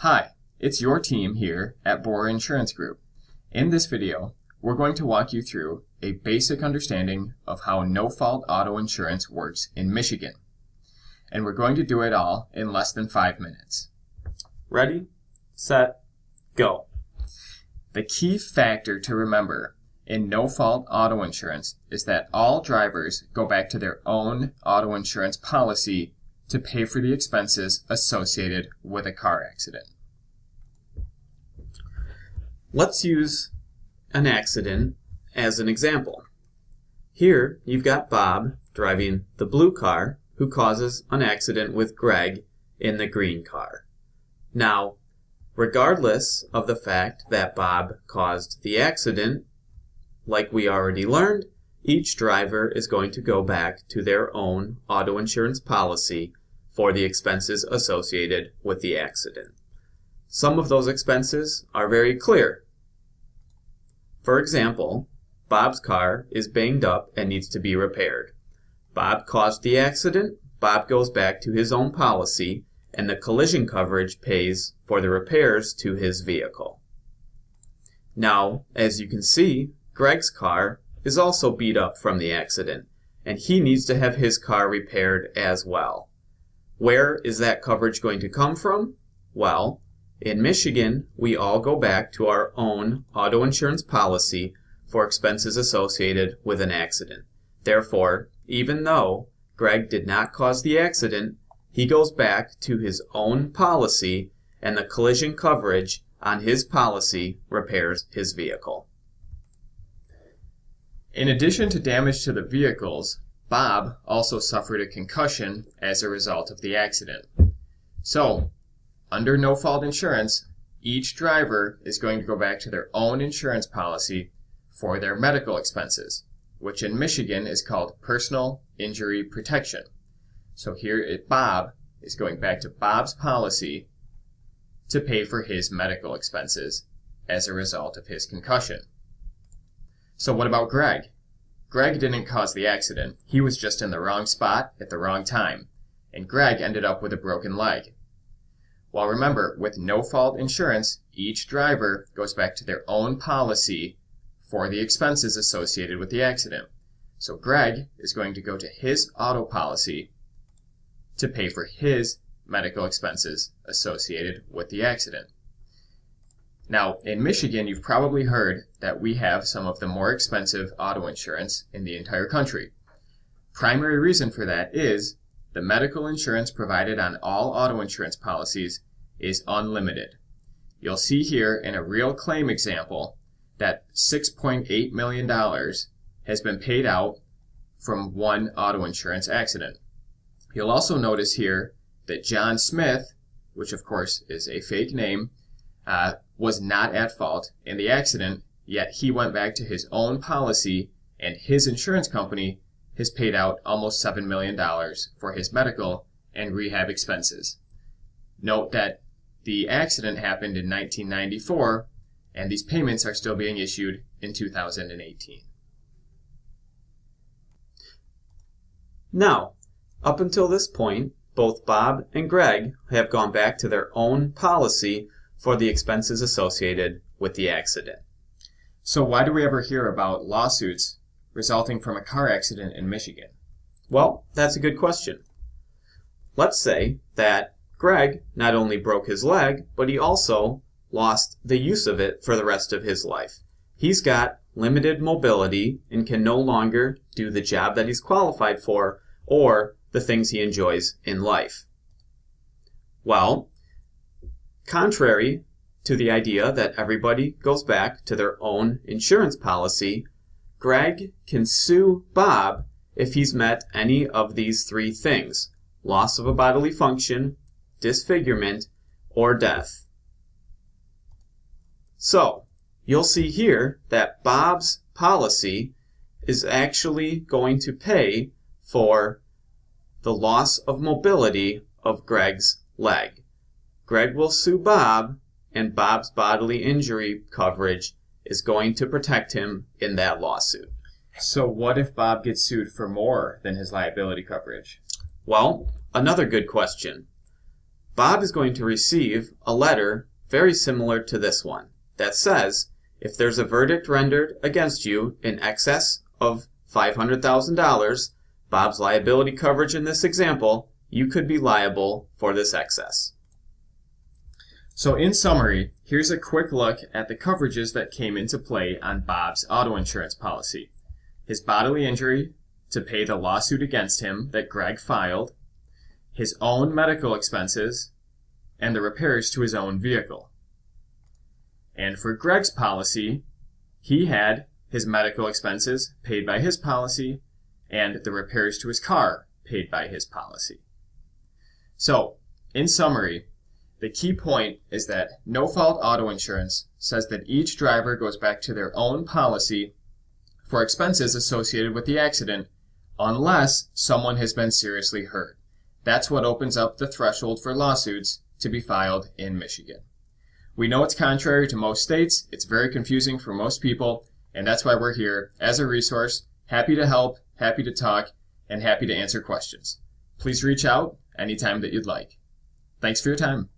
Hi, it's your team here at Boer Insurance Group. In this video, we're going to walk you through a basic understanding of how no-fault auto insurance works in Michigan. And we're going to do it all in less than 5 minutes. Ready, set, go. The key factor to remember in no-fault auto insurance is that all drivers go back to their own auto insurance policy to pay for the expenses associated with a car accident. Let's use an accident as an example. Here you've got Bob driving the blue car who causes an accident with Greg in the green car. Now, regardless of the fact that Bob caused the accident, like we already learned, each driver is going to go back to their own auto insurance policy for the expenses associated with the accident. Some of those expenses are very clear. For example, Bob's car is banged up and needs to be repaired. Bob caused the accident, Bob goes back to his own policy, and the collision coverage pays for the repairs to his vehicle. Now, as you can see, Greg's car is also beat up from the accident, and he needs to have his car repaired as well. Where is that coverage going to come from? Well, in Michigan, we all go back to our own auto insurance policy for expenses associated with an accident. Therefore, even though Greg did not cause the accident, he goes back to his own policy, and the collision coverage on his policy repairs his vehicle. In addition to damage to the vehicles, Bob also suffered a concussion as a result of the accident. So, under no-fault insurance, each driver is going to go back to their own insurance policy for their medical expenses, which in Michigan is called personal injury protection. So here Bob is going back to Bob's policy to pay for his medical expenses as a result of his concussion. So what about Greg? Greg didn't cause the accident. He was just in the wrong spot at the wrong time, and Greg ended up with a broken leg. Well, remember, with no-fault insurance, each driver goes back to their own policy for the expenses associated with the accident. So Greg is going to go to his auto policy to pay for his medical expenses associated with the accident. Now, in Michigan, you've probably heard that we have some of the more expensive auto insurance in the entire country. Primary reason for that is the medical insurance provided on all auto insurance policies is unlimited. You'll see here in a real claim example that $6.8 million has been paid out from one auto insurance accident. You'll also notice here that John Smith, which of course is a fake name, was not at fault in the accident, yet he went back to his own policy and his insurance company has paid out almost $7 million for his medical and rehab expenses. Note that the accident happened in 1994 and these payments are still being issued in 2018. Now, up until this point, both Bob and Greg have gone back to their own policy for the expenses associated with the accident. So why do we ever hear about lawsuits resulting from a car accident in Michigan? Well, that's a good question. Let's say that Greg not only broke his leg, but he also lost the use of it for the rest of his life. He's got limited mobility and can no longer do the job that he's qualified for or the things he enjoys in life. Well, contrary to the idea that everybody goes back to their own insurance policy, Greg can sue Bob if he's met any of these three things: loss of a bodily function, disfigurement, or death. So, you'll see here that Bob's policy is actually going to pay for the loss of mobility of Greg's leg. Greg will sue Bob, and Bob's bodily injury coverage is going to protect him in that lawsuit. So what if Bob gets sued for more than his liability coverage? Well, another good question. Bob is going to receive a letter very similar to this one that says, if there's a verdict rendered against you in excess of $500,000, Bob's liability coverage in this example, you could be liable for this excess. So in summary, here's a quick look at the coverages that came into play on Bob's auto insurance policy. His bodily injury to pay the lawsuit against him that Greg filed, his own medical expenses, and the repairs to his own vehicle. And for Greg's policy, he had his medical expenses paid by his policy and the repairs to his car paid by his policy. So, in summary, the key point is that no-fault auto insurance says that each driver goes back to their own policy for expenses associated with the accident unless someone has been seriously hurt. That's what opens up the threshold for lawsuits to be filed in Michigan. We know it's contrary to most states, it's very confusing for most people, and that's why we're here as a resource, happy to help, happy to talk, and happy to answer questions. Please reach out anytime that you'd like. Thanks for your time.